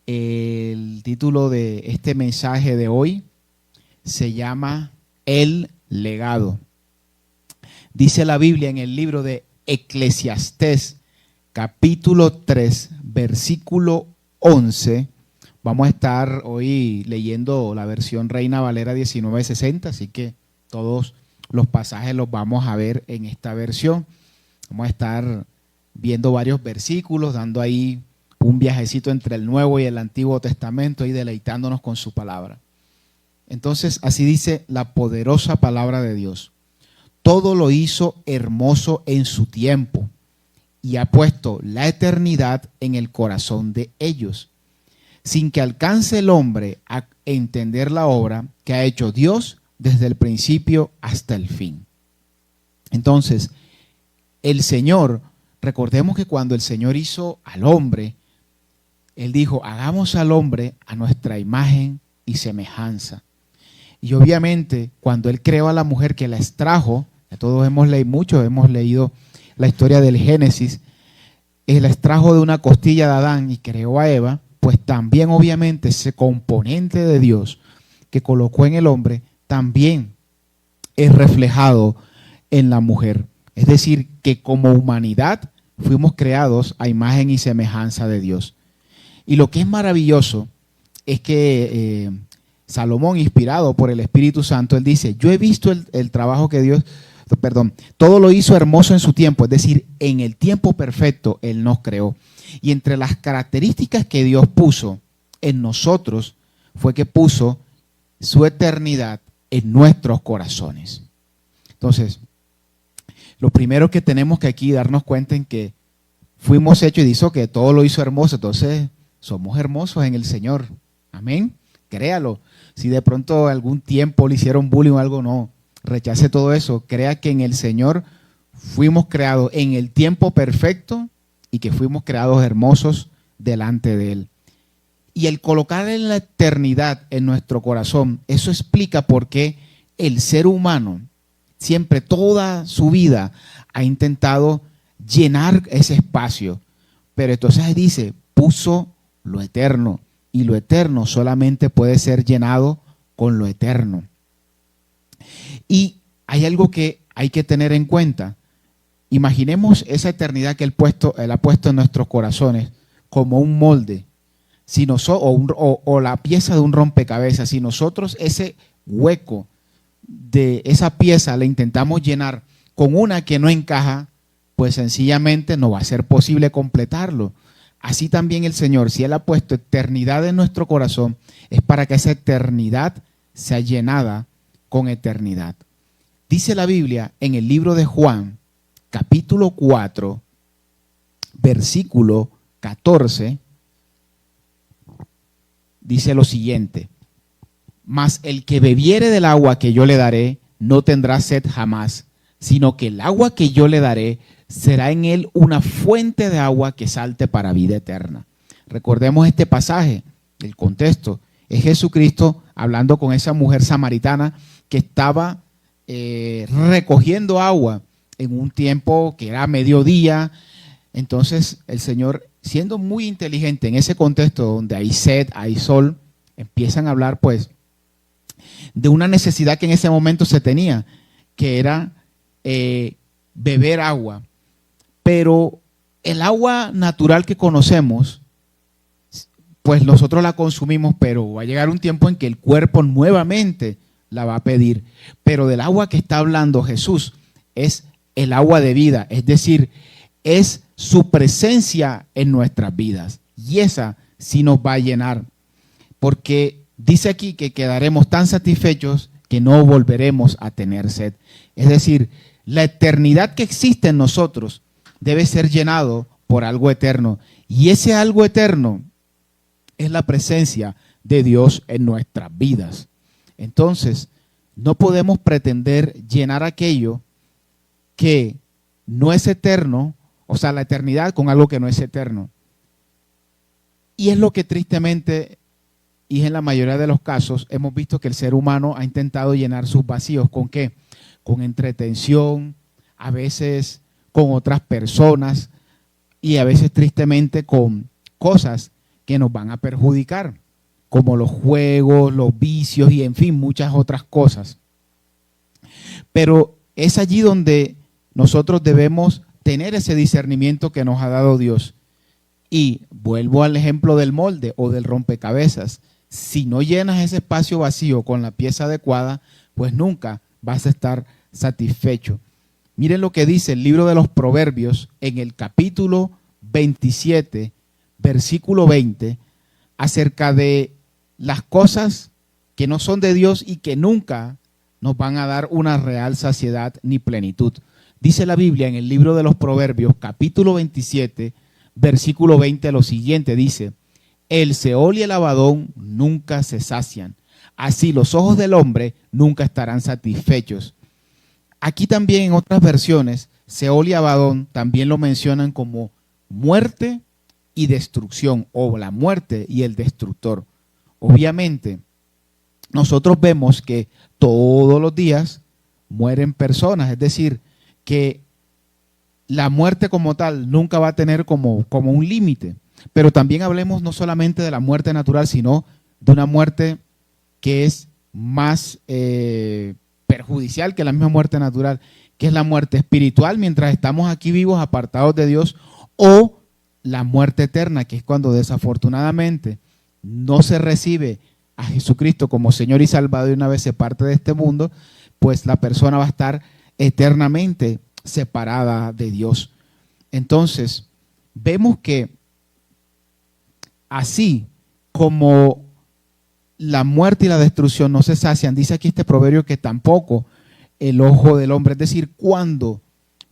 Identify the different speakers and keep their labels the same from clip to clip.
Speaker 1: El título de este mensaje de hoy se llama El legado. Dice la Biblia en el libro de Eclesiastés, capítulo 3, versículo 11. Vamos a estar hoy leyendo la versión Reina Valera 1960, así que todos los pasajes los vamos a ver en esta versión. Vamos a estar viendo varios versículos, dando ahí un viajecito entre el Nuevo y el Antiguo Testamento y deleitándonos con su palabra. Entonces, así dice la poderosa palabra de Dios. Todo lo hizo hermoso en su tiempo y ha puesto la eternidad en el corazón de ellos, sin que alcance el hombre a entender la obra que ha hecho Dios desde el principio hasta el fin. Entonces, el Señor, recordemos que cuando el Señor hizo al hombre, Él dijo, hagamos al hombre a nuestra imagen y semejanza. Y obviamente, cuando Él creó a la mujer que la extrajo, ya todos hemos leído la historia del Génesis, Él la extrajo de una costilla de Adán y creó a Eva, pues también obviamente ese componente de Dios que colocó en el hombre, también es reflejado en la mujer. Es decir, que como humanidad fuimos creados a imagen y semejanza de Dios. Y lo que es maravilloso es que Salomón, inspirado por el Espíritu Santo, él dice, yo he visto el trabajo que Dios, todo lo hizo hermoso en su tiempo, es decir, en el tiempo perfecto Él nos creó. Y entre las características que Dios puso en nosotros fue que puso su eternidad en nuestros corazones. Entonces, lo primero que tenemos que aquí darnos cuenta en que fuimos hechos y dice que todo lo hizo hermoso, entonces somos hermosos en el Señor. Amén. Créalo. Si de pronto algún tiempo le hicieron bullying o algo, no. Rechace todo eso. Crea que en el Señor fuimos creados en el tiempo perfecto y que fuimos creados hermosos delante de Él. Y el colocar en la eternidad en nuestro corazón, eso explica por qué el ser humano siempre, toda su vida, ha intentado llenar ese espacio. Pero entonces dice, puso lo eterno. Y lo eterno solamente puede ser llenado con lo eterno. Y hay algo que hay que tener en cuenta. Imaginemos esa eternidad que Él ha puesto en nuestros corazones como un molde, o la pieza de un rompecabezas. Si nosotros ese hueco de esa pieza la intentamos llenar con una que no encaja, pues sencillamente no va a ser posible completarlo. Así también el Señor, si Él ha puesto eternidad en nuestro corazón, es para que esa eternidad sea llenada con eternidad. Dice la Biblia en el libro de Juan, capítulo 4, versículo 14, dice lo siguiente: mas el que bebiere del agua que yo le daré, no tendrá sed jamás, sino que el agua que yo le daré será en él una fuente de agua que salte para vida eterna. Recordemos este pasaje, el contexto. Es Jesucristo hablando con esa mujer samaritana que estaba recogiendo agua en un tiempo que era mediodía. Entonces el Señor, siendo muy inteligente en ese contexto donde hay sed, hay sol, empiezan a hablar pues de una necesidad que en ese momento se tenía, que era beber agua. Pero el agua natural que conocemos, pues nosotros la consumimos, pero va a llegar un tiempo en que el cuerpo nuevamente la va a pedir. Pero del agua que está hablando Jesús es el agua de vida, es decir, es su presencia en nuestras vidas. Y esa sí nos va a llenar, porque dice aquí que quedaremos tan satisfechos que no volveremos a tener sed. Es decir, la eternidad que existe en nosotros debe ser llenado por algo eterno. Y ese algo eterno es la presencia de Dios en nuestras vidas. Entonces, no podemos pretender llenar aquello que no es eterno, o sea, la eternidad con algo que no es eterno. Y es lo que tristemente, y en la mayoría de los casos, hemos visto que el ser humano ha intentado llenar sus vacíos. ¿Con qué? Con entretención, a veces con otras personas y a veces tristemente con cosas que nos van a perjudicar, como los juegos, los vicios y en fin, muchas otras cosas. Pero es allí donde nosotros debemos tener ese discernimiento que nos ha dado Dios. Y vuelvo al ejemplo del molde o del rompecabezas. Si no llenas ese espacio vacío con la pieza adecuada, pues nunca vas a estar satisfecho. Miren lo que dice el libro de los Proverbios en el capítulo 27, versículo 20, acerca de las cosas que no son de Dios y que nunca nos van a dar una real saciedad ni plenitud. Dice la Biblia en el libro de los Proverbios, capítulo 27, versículo 20, lo siguiente, dice: el Seol y el Abadón nunca se sacian, así los ojos del hombre nunca estarán satisfechos. Aquí también en otras versiones, Seol y Abadón también lo mencionan como muerte y destrucción, o la muerte y el destructor. Obviamente, nosotros vemos que todos los días mueren personas, es decir, que la muerte como tal nunca va a tener como un límite. Pero también hablemos no solamente de la muerte natural, sino de una muerte que es más perjudicial que la misma muerte natural, que es la muerte espiritual mientras estamos aquí vivos, apartados de Dios, o la muerte eterna, que es cuando desafortunadamente no se recibe a Jesucristo como Señor y Salvador y una vez se parte de este mundo, pues la persona va a estar eternamente separada de Dios. Entonces, vemos que así como la muerte y la destrucción no se sacian, dice aquí este proverbio que tampoco el ojo del hombre, es decir, cuando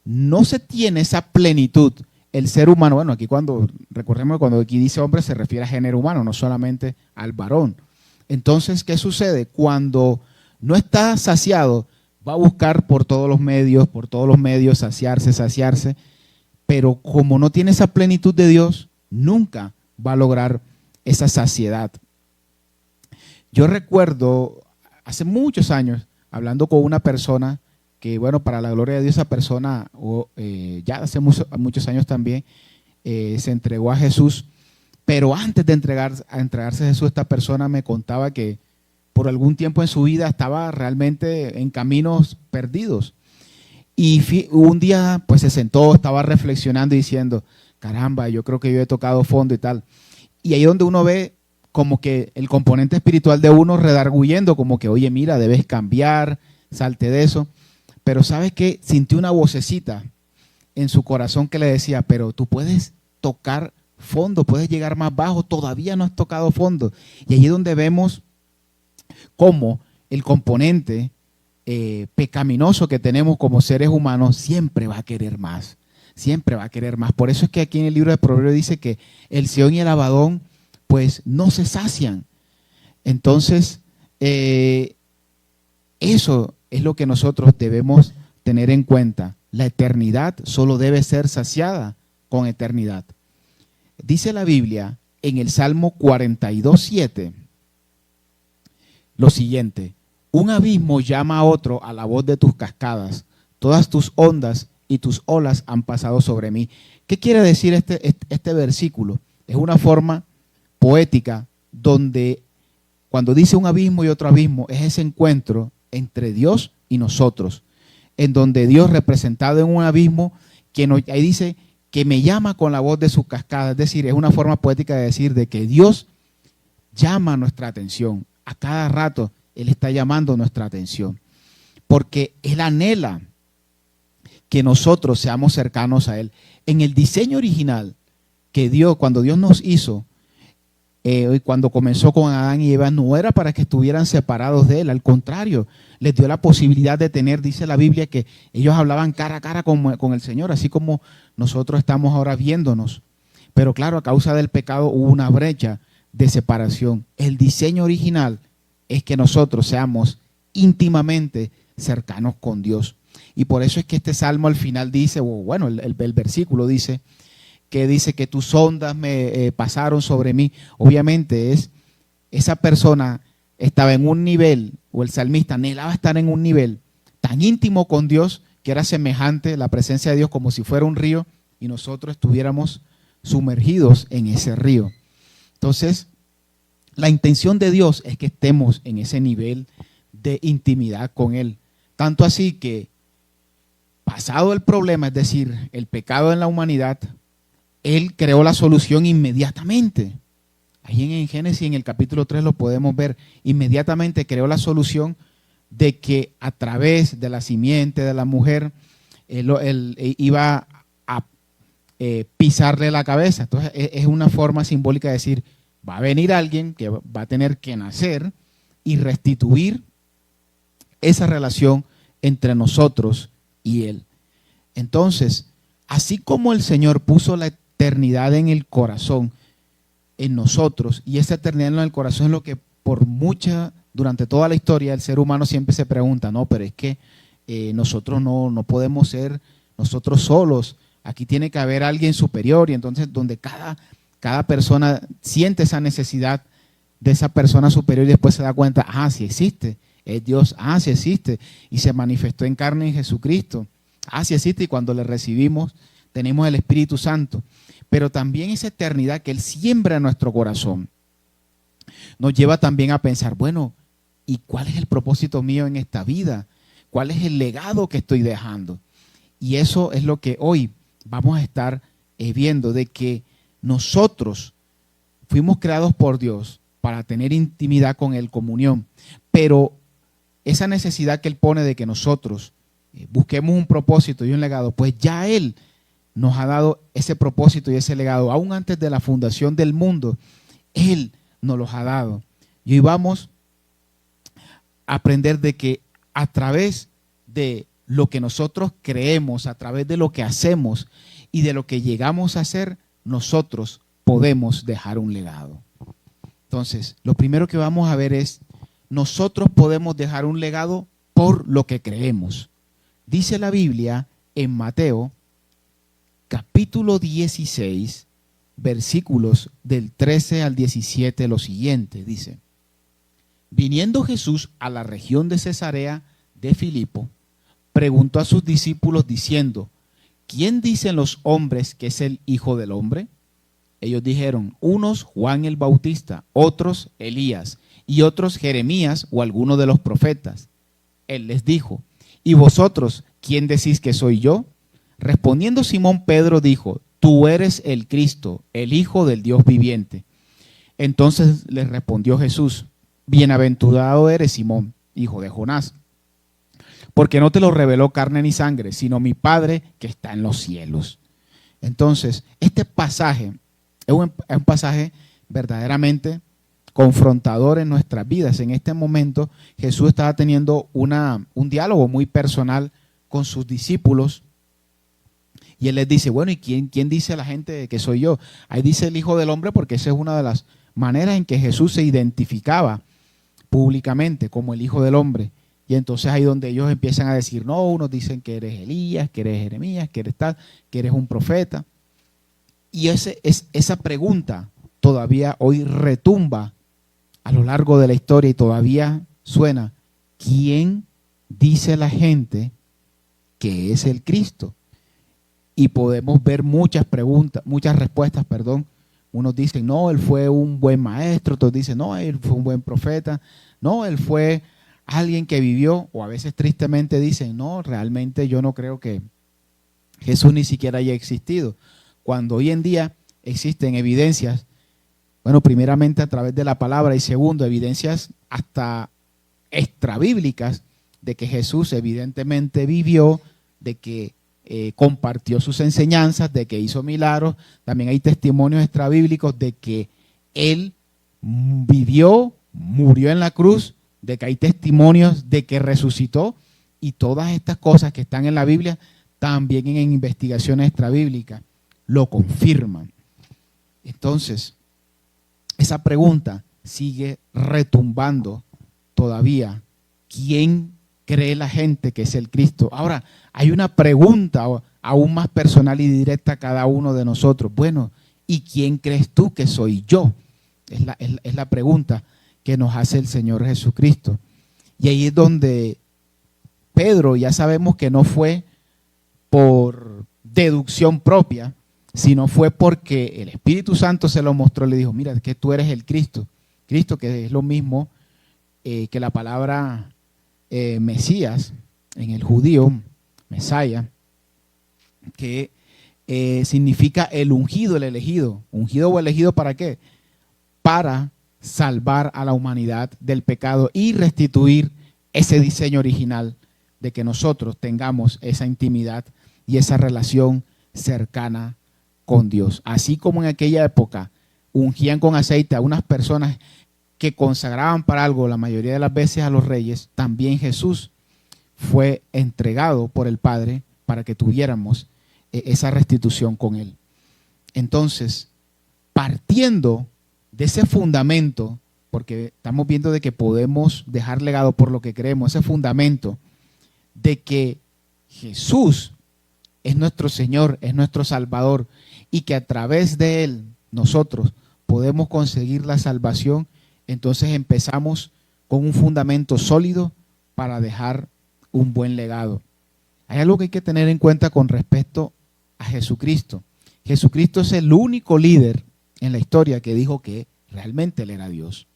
Speaker 1: no se tiene esa plenitud, el ser humano, bueno, aquí recordemos que cuando aquí dice hombre se refiere a género humano, no solamente al varón. Entonces, ¿qué sucede? Cuando no está saciado, va a buscar por todos los medios saciarse, pero como no tiene esa plenitud de Dios, nunca va a lograr esa saciedad. Yo recuerdo hace muchos años hablando con una persona que, bueno, para la gloria de Dios, esa persona ya hace muchos años también se entregó a Jesús, pero antes de entregarse a Jesús, esta persona me contaba que por algún tiempo en su vida estaba realmente en caminos perdidos. Y un día pues se sentó, estaba reflexionando y diciendo, caramba, yo creo que yo he tocado fondo y tal. Y ahí donde uno ve como que el componente espiritual de uno redarguyendo, como que, oye, mira, debes cambiar, salte de eso. Pero ¿sabes qué? Sintió una vocecita en su corazón que le decía, pero tú puedes tocar fondo, puedes llegar más bajo, todavía no has tocado fondo. Y allí es donde vemos cómo el componente pecaminoso que tenemos como seres humanos siempre va a querer más, siempre va a querer más. Por eso es que aquí en el libro de Proverbios dice que el Seol y el Abadón pues no se sacian. Entonces, eso es lo que nosotros debemos tener en cuenta. La eternidad solo debe ser saciada con eternidad. Dice la Biblia en el Salmo 42:7 lo siguiente: un abismo llama a otro a la voz de tus cascadas, todas tus ondas y tus olas han pasado sobre mí. ¿Qué quiere decir este versículo? Es una forma poética donde cuando dice un abismo y otro abismo es ese encuentro entre Dios y nosotros, en donde Dios representado en un abismo, ahí dice que me llama con la voz de sus cascadas, es decir, es una forma poética de decir de que Dios llama nuestra atención, a cada rato Él está llamando nuestra atención, porque Él anhela que nosotros seamos cercanos a Él. En el diseño original que Dios, cuando Dios nos hizo, cuando comenzó con Adán y Eva, no era para que estuvieran separados de Él, al contrario, les dio la posibilidad de tener, dice la Biblia, que ellos hablaban cara a cara con el Señor, así como nosotros estamos ahora viéndonos. Pero claro, a causa del pecado hubo una brecha de separación. El diseño original es que nosotros seamos íntimamente cercanos con Dios. Y por eso es que este salmo al final dice, bueno, el versículo dice que tus ondas me pasaron sobre mí. Obviamente esa persona estaba en un nivel, o el salmista anhelaba estar en un nivel tan íntimo con Dios que era semejante la presencia de Dios como si fuera un río y nosotros estuviéramos sumergidos en ese río. Entonces, la intención de Dios es que estemos en ese nivel de intimidad con Él. Tanto así que, pasado el problema, es decir, el pecado en la humanidad, Él creó la solución inmediatamente. Ahí en Génesis, en el capítulo 3, lo podemos ver. Inmediatamente creó la solución de que a través de la simiente de la mujer, él iba a pisarle la cabeza. Entonces, es una forma simbólica de decir, va a venir alguien que va a tener que nacer y restituir esa relación entre nosotros y Él. Entonces, así como el Señor puso la eternidad en el corazón, en nosotros, y esa eternidad en el corazón es lo que durante toda la historia el ser humano siempre se pregunta, no, pero es que nosotros no podemos ser nosotros solos, aquí tiene que haber alguien superior, y entonces donde cada persona siente esa necesidad de esa persona superior y después se da cuenta, sí existe, es Dios, sí existe, y se manifestó en carne en Jesucristo, sí existe, y cuando le recibimos tenemos el Espíritu Santo. Pero también esa eternidad que Él siembra en nuestro corazón nos lleva también a pensar, bueno, ¿y cuál es el propósito mío en esta vida? ¿Cuál es el legado que estoy dejando? Y eso es lo que hoy vamos a estar viendo, de que nosotros fuimos creados por Dios para tener intimidad con Él, comunión, pero esa necesidad que Él pone de que nosotros busquemos un propósito y un legado, pues ya Él nos ha dado ese propósito y ese legado. Aún antes de la fundación del mundo, Él nos los ha dado. Y hoy vamos a aprender de que a través de lo que nosotros creemos, a través de lo que hacemos y de lo que llegamos a hacer, nosotros podemos dejar un legado. Entonces, lo primero que vamos a ver es, nosotros podemos dejar un legado por lo que creemos. Dice la Biblia en Mateo, capítulo 16, versículos del 13 al 17, lo siguiente, dice: Viniendo Jesús a la región de Cesarea de Filipo, preguntó a sus discípulos diciendo, ¿quién dicen los hombres que es el Hijo del Hombre? Ellos dijeron, unos Juan el Bautista, otros Elías, y otros Jeremías o alguno de los profetas. Él les dijo, ¿y vosotros quién decís que soy yo? Respondiendo Simón Pedro dijo, tú eres el Cristo, el Hijo del Dios viviente. Entonces les respondió Jesús, bienaventurado eres Simón, hijo de Jonás, porque no te lo reveló carne ni sangre, sino mi Padre que está en los cielos. Entonces, este pasaje es un pasaje verdaderamente confrontador en nuestras vidas. En este momento Jesús estaba teniendo un diálogo muy personal con sus discípulos y Él les dice, bueno, ¿y quién dice la gente que soy yo? Ahí dice el Hijo del Hombre porque esa es una de las maneras en que Jesús se identificaba públicamente como el Hijo del Hombre. Y entonces ahí donde ellos empiezan a decir, no, unos dicen que eres Elías, que eres Jeremías, que eres tal, que eres un profeta. Y esa pregunta todavía hoy retumba a lo largo de la historia y todavía suena. ¿Quién dice la gente que es el Cristo? Y podemos ver muchas respuestas. Unos dicen, no, él fue un buen maestro. Otros dicen, no, él fue un buen profeta. No, él fue alguien que vivió. O a veces tristemente dicen, no, realmente yo no creo que Jesús ni siquiera haya existido. Cuando hoy en día existen evidencias, bueno, primeramente a través de la palabra y segundo, evidencias hasta extrabíblicas de que Jesús evidentemente vivió, de que compartió sus enseñanzas, de que hizo milagros. También hay testimonios extrabíblicos de que Él vivió, murió en la cruz, de que hay testimonios de que resucitó, y todas estas cosas que están en la Biblia, también en investigaciones extrabíblicas, lo confirman. Entonces, esa pregunta sigue retumbando todavía. ¿Quién cree la gente que es el Cristo? Ahora, hay una pregunta aún más personal y directa a cada uno de nosotros. Bueno, ¿y quién crees tú que soy yo? Es la pregunta que nos hace el Señor Jesucristo. Y ahí es donde Pedro, ya sabemos que no fue por deducción propia, sino fue porque el Espíritu Santo se lo mostró, le dijo, mira, que tú eres el Cristo. Cristo, que es lo mismo que la palabra Mesías en el judío, Mesaya, que significa el ungido, el elegido. ¿Ungido o elegido para qué? Para salvar a la humanidad del pecado y restituir ese diseño original de que nosotros tengamos esa intimidad y esa relación cercana con Dios. Así como en aquella época ungían con aceite a unas personas que consagraban para algo, la mayoría de las veces a los reyes, también Jesús fue entregado por el Padre para que tuviéramos esa restitución con Él. Entonces, partiendo de ese fundamento, porque estamos viendo de que podemos dejar legado por lo que creemos, ese fundamento de que Jesús es nuestro Señor, es nuestro Salvador, y que a través de Él nosotros podemos conseguir la salvación, entonces empezamos con un fundamento sólido para dejar un buen legado. Hay algo que hay que tener en cuenta con respecto a Jesucristo. Jesucristo es el único líder en la historia que dijo que realmente Él era Dios,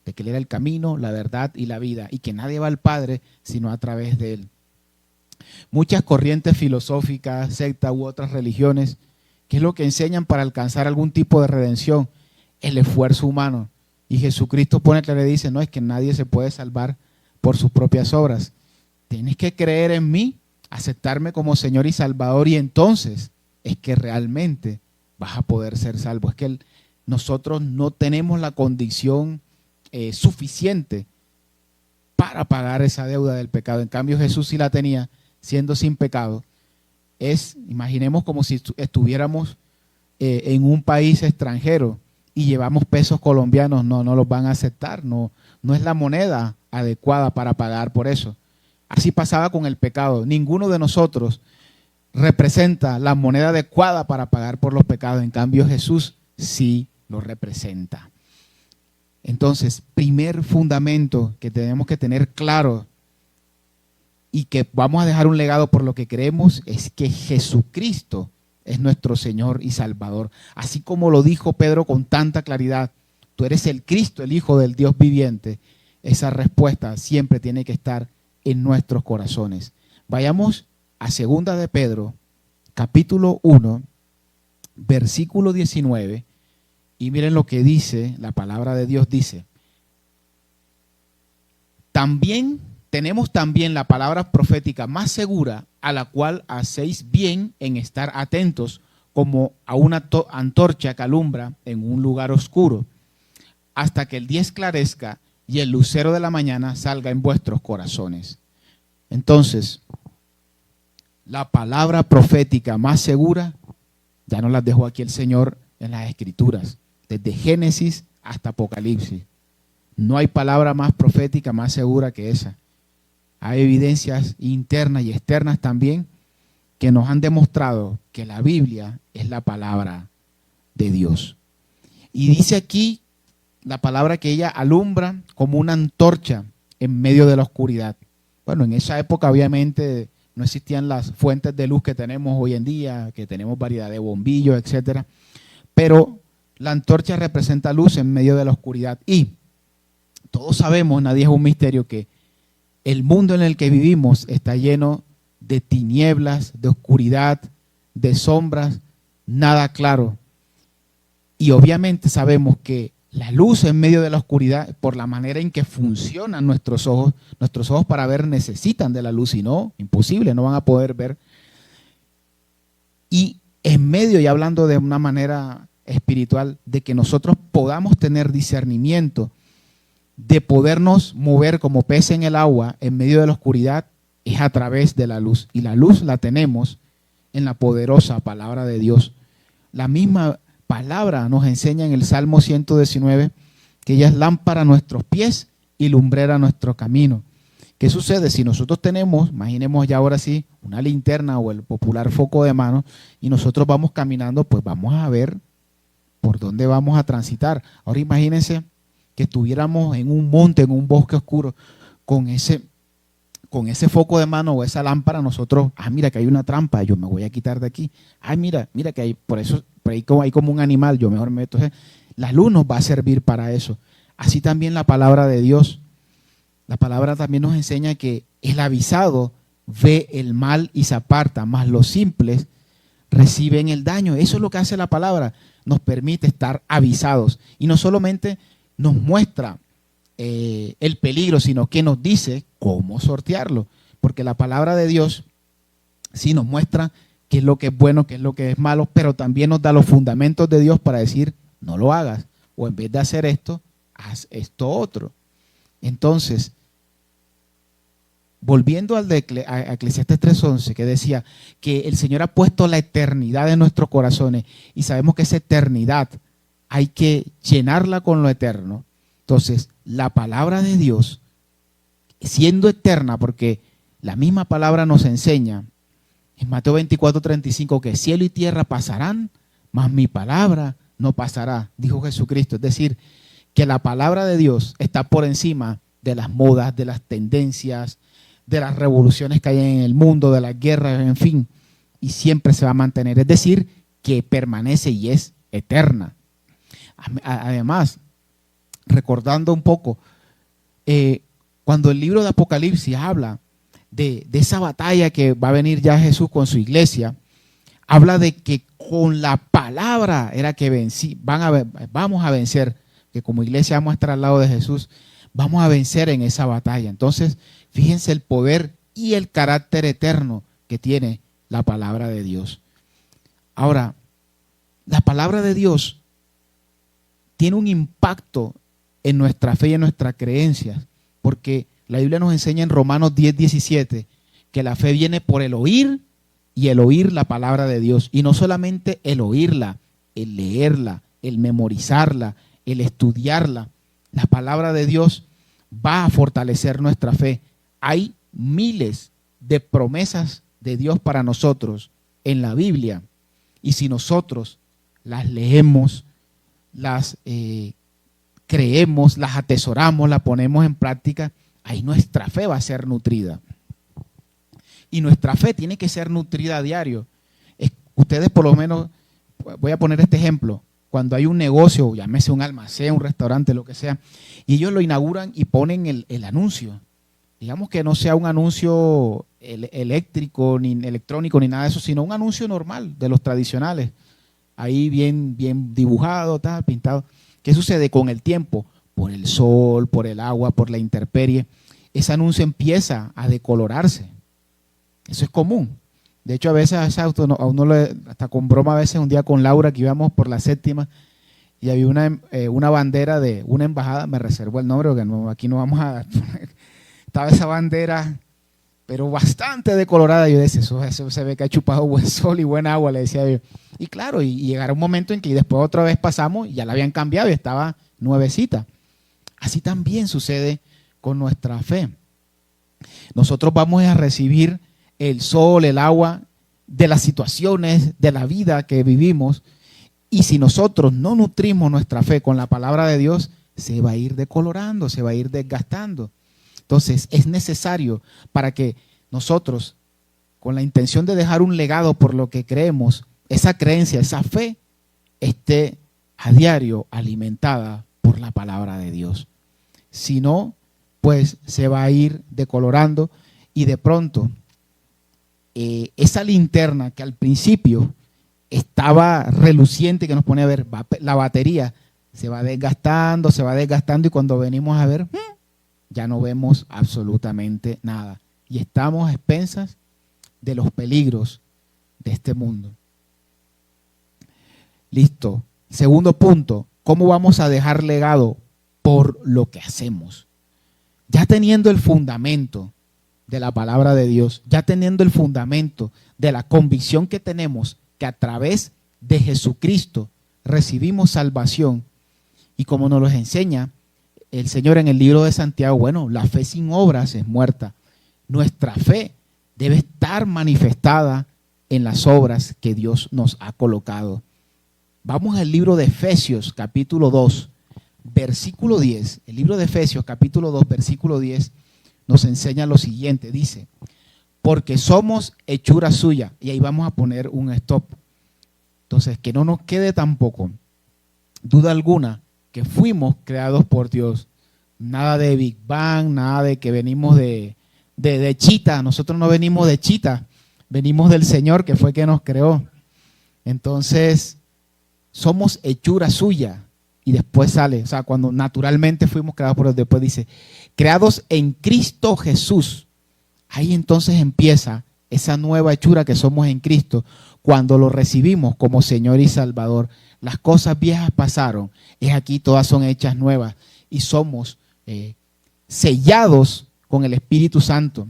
Speaker 1: de que Él era el camino, la verdad y la vida, y que nadie va al Padre sino a través de Él. Muchas corrientes filosóficas, sectas u otras religiones, ¿qué es lo que enseñan para alcanzar algún tipo de redención? El esfuerzo humano. Y Jesucristo pone que le dice, no, es que nadie se puede salvar por sus propias obras. Tienes que creer en mí, aceptarme como Señor y Salvador, y entonces es que realmente vas a poder ser salvo. Es que nosotros no tenemos la condición suficiente para pagar esa deuda del pecado. En cambio, Jesús sí la tenía, siendo sin pecado. Imaginemos como si estuviéramos en un país extranjero y llevamos pesos colombianos, no los van a aceptar, no es la moneda adecuada para pagar por eso. Así pasaba con el pecado. Ninguno de nosotros representa la moneda adecuada para pagar por los pecados. En cambio, Jesús sí lo representa. Entonces, primer fundamento que tenemos que tener claro y que vamos a dejar un legado por lo que creemos es que Jesucristo es nuestro Señor y Salvador. Así como lo dijo Pedro con tanta claridad, tú eres el Cristo, el Hijo del Dios viviente. Esa respuesta siempre tiene que estar en nuestros corazones. Vayamos a 2 de Pedro, capítulo 1, versículo 19, y miren lo que dice, la palabra de Dios dice, tenemos también la palabra profética más segura, a la cual hacéis bien en estar atentos, como a una antorcha que alumbra en un lugar oscuro, hasta que el día esclarezca y el lucero de la mañana salga en vuestros corazones. Entonces, la palabra profética más segura, ya nos la dejó aquí el Señor en las Escrituras, desde Génesis hasta Apocalipsis. No hay palabra más profética, más segura que esa. Hay evidencias internas y externas también que nos han demostrado que la Biblia es la palabra de Dios. Y dice aquí la palabra que ella alumbra como una antorcha en medio de la oscuridad. Bueno, en esa época obviamente no existían las fuentes de luz que tenemos hoy en día, que tenemos variedad de bombillos, etcétera. Pero la antorcha representa luz en medio de la oscuridad. Y todos sabemos, nadie es un misterio, que el mundo en el que vivimos está lleno de tinieblas, de oscuridad, de sombras, nada claro. Y obviamente sabemos que la luz en medio de la oscuridad, por la manera en que funcionan nuestros ojos para ver necesitan de la luz, si no, imposible, no van a poder ver. Y en medio, y hablando de una manera espiritual, de que nosotros podamos tener discernimiento, de podernos mover como pez en el agua en medio de la oscuridad, es a través de la luz. Y la luz la tenemos en la poderosa palabra de Dios. La misma palabra nos enseña en el Salmo 119 que ella es lámpara a nuestros pies y lumbrera a nuestro camino. ¿Qué sucede? Si nosotros tenemos, imaginemos ya ahora sí, una linterna o el popular foco de mano y nosotros vamos caminando, pues vamos a ver por dónde vamos a transitar. Ahora imagínense que estuviéramos en un monte, en un bosque oscuro, con con ese foco de mano o esa lámpara nosotros, mira que hay una trampa, yo me voy a quitar de aquí. Mira que hay, por ahí hay como un animal, yo mejor me meto. La luz nos va a servir para eso. Así también la palabra de Dios. La palabra también nos enseña que el avisado ve el mal y se aparta, mas los simples reciben el daño. Eso es lo que hace la palabra, nos permite estar avisados. Y no solamente nos muestra el peligro, sino que nos dice cómo sortearlo. Porque la palabra de Dios sí nos muestra qué es lo que es bueno, qué es lo que es malo, pero también nos da los fundamentos de Dios para decir, no lo hagas. O en vez de hacer esto, haz esto otro. Entonces, volviendo al de a Eclesiastés 3:11, que decía que el Señor ha puesto la eternidad en nuestros corazones y sabemos que esa eternidad hay que llenarla con lo eterno. Entonces, la palabra de Dios, siendo eterna, porque la misma palabra nos enseña en Mateo 24:35 que cielo y tierra pasarán, mas mi palabra no pasará, dijo Jesucristo. Es decir, que la palabra de Dios está por encima de las modas, de las tendencias, de las revoluciones que hay en el mundo, de las guerras, en fin, y siempre se va a mantener. Es decir, que permanece y es eterna. Además, recordando un poco, cuando el libro de Apocalipsis habla de esa batalla que va a venir ya Jesús con su iglesia, habla de que con la palabra era que vamos a vencer, que como iglesia vamos a estar al lado de Jesús, vamos a vencer en esa batalla. Entonces, fíjense el poder y el carácter eterno que tiene la palabra de Dios. Ahora, la palabra de Dios tiene un impacto en nuestra fe y en nuestras creencias, porque la Biblia nos enseña en Romanos 10:17 que la fe viene por el oír y el oír la palabra de Dios. Y no solamente el oírla, el leerla, el memorizarla, el estudiarla. La palabra de Dios va a fortalecer nuestra fe. Hay miles de promesas de Dios para nosotros en la Biblia. Y si nosotros las leemos, las creemos, las atesoramos, las ponemos en práctica, ahí nuestra fe va a ser nutrida. Y nuestra fe tiene que ser nutrida a diario. Ustedes por lo menos, voy a poner este ejemplo, cuando hay un negocio, llámese un almacén, un restaurante, lo que sea, y ellos lo inauguran y ponen el anuncio. Digamos que no sea un anuncio eléctrico, ni electrónico, ni nada de eso, sino un anuncio normal, de los tradicionales. Ahí bien dibujado, tal, pintado. ¿Qué sucede con el tiempo? Por el sol, por el agua, por la intemperie, ese anuncio empieza a decolorarse. Eso es común. De hecho, a veces a uno hasta con broma, a veces un día con Laura que íbamos por la séptima y había una bandera de una embajada, me reservo el nombre porque aquí no vamos a poner. Estaba esa bandera, pero bastante decolorada. Yo decía, eso se ve que ha chupado buen sol y buen agua, le decía yo. Y claro, y llegará un momento en que después otra vez pasamos y ya la habían cambiado y estaba nuevecita. Así también sucede con nuestra fe. Nosotros vamos a recibir el sol, el agua de las situaciones, de la vida que vivimos. Y si nosotros no nutrimos nuestra fe con la palabra de Dios, se va a ir decolorando, se va a ir desgastando. Entonces es necesario para que nosotros, con la intención de dejar un legado por lo que creemos, esa creencia, esa fe, esté a diario alimentada por la palabra de Dios. Si no, pues se va a ir decolorando y de pronto esa linterna que al principio estaba reluciente, que nos pone a ver la batería, se va desgastando y cuando venimos a ver, ya no vemos absolutamente nada. Y estamos a expensas de los peligros de este mundo. Listo. Segundo punto, ¿cómo vamos a dejar legado? Por lo que hacemos. Ya teniendo el fundamento de la palabra de Dios, ya teniendo el fundamento de la convicción que tenemos que a través de Jesucristo recibimos salvación, y como nos lo enseña el Señor en el libro de Santiago, bueno, la fe sin obras es muerta. Nuestra fe debe estar manifestada en las obras que Dios nos ha colocado. Vamos al libro de Efesios, capítulo 2, versículo 10. El libro de Efesios, capítulo 2, versículo 10, nos enseña lo siguiente, dice, porque somos hechura suya. Y ahí vamos a poner un stop. Entonces, que no nos quede tampoco duda alguna que fuimos creados por Dios. Nada de Big Bang, nada de que venimos de chita. Nosotros no venimos de chita, venimos del Señor que fue que nos creó. Entonces, somos hechura suya. Y después sale, o sea, cuando naturalmente fuimos creados por Dios, después dice, creados en Cristo Jesús. Ahí entonces empieza esa nueva hechura que somos en Cristo, cuando lo recibimos como Señor y Salvador. Las cosas viejas pasaron, es aquí todas son hechas nuevas y somos sellados con el Espíritu Santo.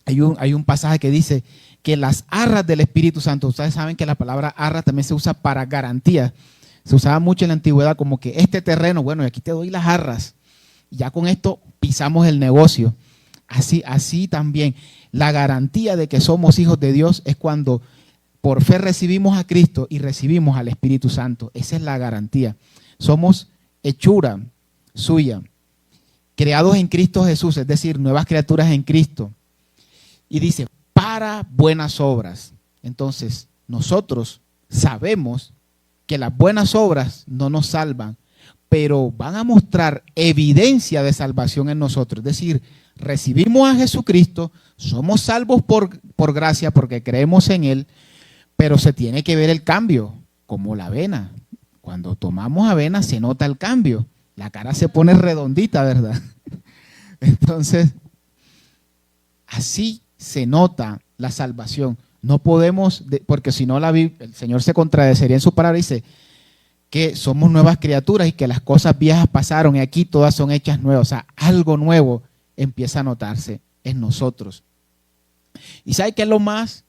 Speaker 1: Hay un pasaje que dice que las arras del Espíritu Santo, ustedes saben que la palabra arra también se usa para garantía. Se usaba mucho en la antigüedad como que este terreno, bueno, aquí te doy las arras. Ya con esto pisamos el negocio. Así también la garantía de que somos hijos de Dios es cuando por fe recibimos a Cristo y recibimos al Espíritu Santo. Esa es la garantía. Somos hechura suya, creados en Cristo Jesús, es decir, nuevas criaturas en Cristo. Y dice, para buenas obras. Entonces, nosotros sabemos que las buenas obras no nos salvan, pero van a mostrar evidencia de salvación en nosotros. Es decir, recibimos a Jesucristo, somos salvos por gracia porque creemos en Él, pero se tiene que ver el cambio, como la avena. Cuando tomamos avena se nota el cambio. La cara se pone redondita, ¿verdad? Entonces, así se nota la salvación. No podemos, porque si no el Señor se contradeciría en su palabra y dice que somos nuevas criaturas y que las cosas viejas pasaron y aquí todas son hechas nuevas. O sea, algo nuevo empieza a notarse en nosotros. ¿Y sabe qué es lo más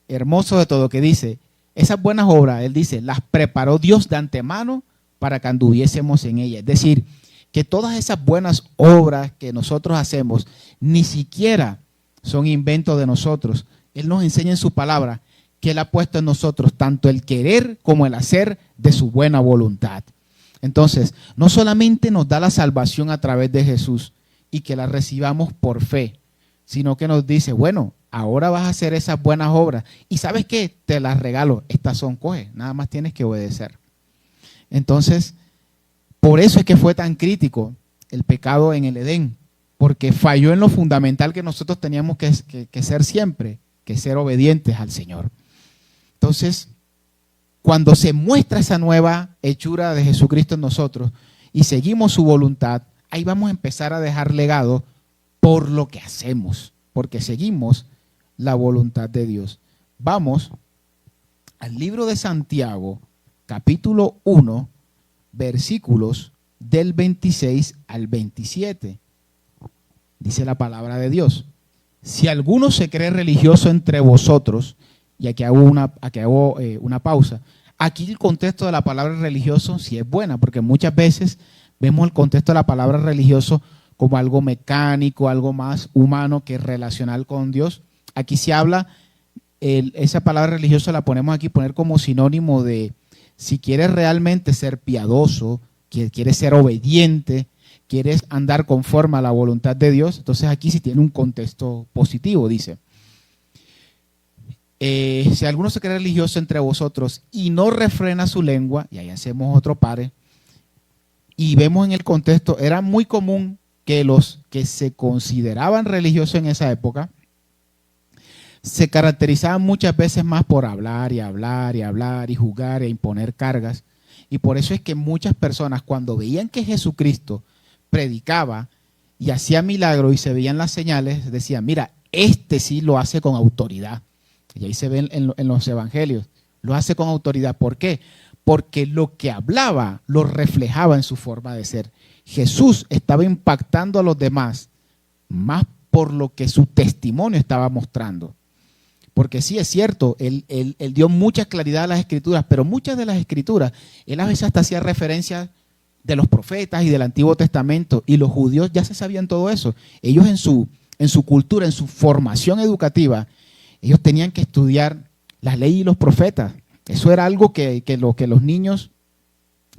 Speaker 1: hermoso de todo? Que dice, esas buenas obras, él dice, las preparó Dios de antemano para que anduviésemos en ellas. Es decir, que todas esas buenas obras que nosotros hacemos ni siquiera son inventos de nosotros. Él nos enseña en su palabra que Él ha puesto en nosotros tanto el querer como el hacer de su buena voluntad. Entonces, no solamente nos da la salvación a través de Jesús y que la recibamos por fe, sino que nos dice, bueno, ahora vas a hacer esas buenas obras. Y ¿sabes qué? Te las regalo. Estas son, coge, nada más tienes que obedecer. Entonces, por eso es que fue tan crítico el pecado en el Edén, porque falló en lo fundamental que nosotros teníamos que ser siempre, que ser obedientes al Señor. Entonces, cuando se muestra esa nueva hechura de Jesucristo en nosotros y seguimos su voluntad, ahí vamos a empezar a dejar legado por lo que hacemos, porque seguimos la voluntad de Dios. Vamos al libro de Santiago, capítulo 1, versículos del 26 al 27. Dice la palabra de Dios: si alguno se cree religioso entre vosotros, y aquí hago una pausa. Aquí el contexto de la palabra religioso sí es buena, porque muchas veces vemos el contexto de la palabra religioso como algo mecánico, algo más humano que relacional con Dios. Aquí se habla, esa palabra religiosa la ponemos aquí, poner como sinónimo de si quieres realmente ser piadoso, que quieres ser obediente, quieres andar conforme a la voluntad de Dios, entonces aquí sí tiene un contexto positivo, dice. Si alguno se cree religioso entre vosotros y no refrena su lengua, y ahí hacemos otro pare, y vemos en el contexto, era muy común que los que se consideraban religiosos en esa época se caracterizaban muchas veces más por hablar y hablar y hablar y jugar e imponer cargas. Y por eso es que muchas personas, cuando veían que Jesucristo predicaba y hacía milagros y se veían las señales, decían, mira, este sí lo hace con autoridad. Y ahí se ven en los evangelios, lo hace con autoridad. ¿Por qué? Porque lo que hablaba lo reflejaba en su forma de ser. Jesús estaba impactando a los demás más por lo que su testimonio estaba mostrando. Porque sí es cierto, él dio mucha claridad a las escrituras, pero muchas de las escrituras, él a veces hasta hacía referencia de los profetas y del Antiguo Testamento, y los judíos ya se sabían todo eso. Ellos en su cultura, en su formación educativa, ellos tenían que estudiar la ley y los profetas. Eso era algo que los niños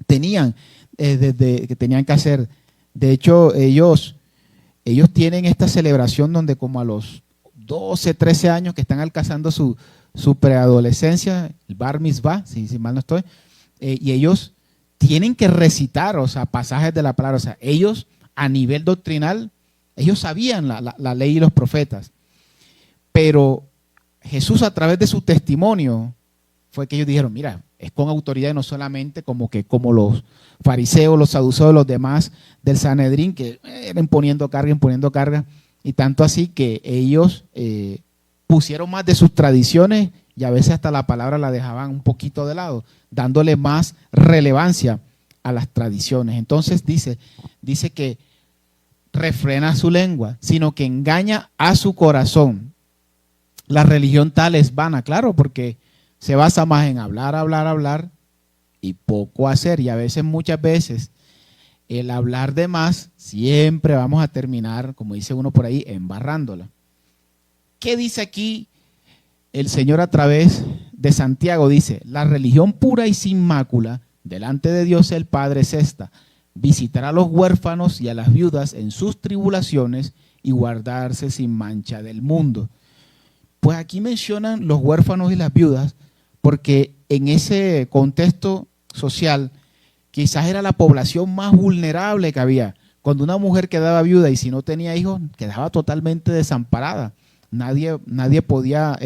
Speaker 1: tenían, que tenían que hacer. De hecho, ellos ellos tienen esta celebración donde como a los 12, 13 años que están alcanzando su preadolescencia, el bar mitzvah, si mal no estoy, y ellos tienen que recitar, o sea, pasajes de la palabra. O sea, ellos a nivel doctrinal, ellos sabían la ley y los profetas. Pero Jesús, a través de su testimonio, fue que ellos dijeron, mira, es con autoridad y no solamente como los fariseos, los saduceos, los demás del Sanedrín, que eran imponiendo carga, y tanto así que ellos pusieron más de sus tradiciones y a veces hasta la palabra la dejaban un poquito de lado, dándole más relevancia a las tradiciones. Entonces dice que refrena su lengua, sino que engaña a su corazón. La religión tal es vana, claro, porque se basa más en hablar y poco hacer. Y a veces, muchas veces, el hablar de más, siempre vamos a terminar, como dice uno por ahí, embarrándola. ¿Qué dice aquí el Señor a través de Santiago? Dice, la religión pura y sin mácula delante de Dios el Padre es esta: visitar a los huérfanos y a las viudas en sus tribulaciones y guardarse sin mancha del mundo. Pues aquí mencionan los huérfanos y las viudas porque en ese contexto social quizás era la población más vulnerable que había. Cuando una mujer quedaba viuda y si no tenía hijos, quedaba totalmente desamparada. Nadie podía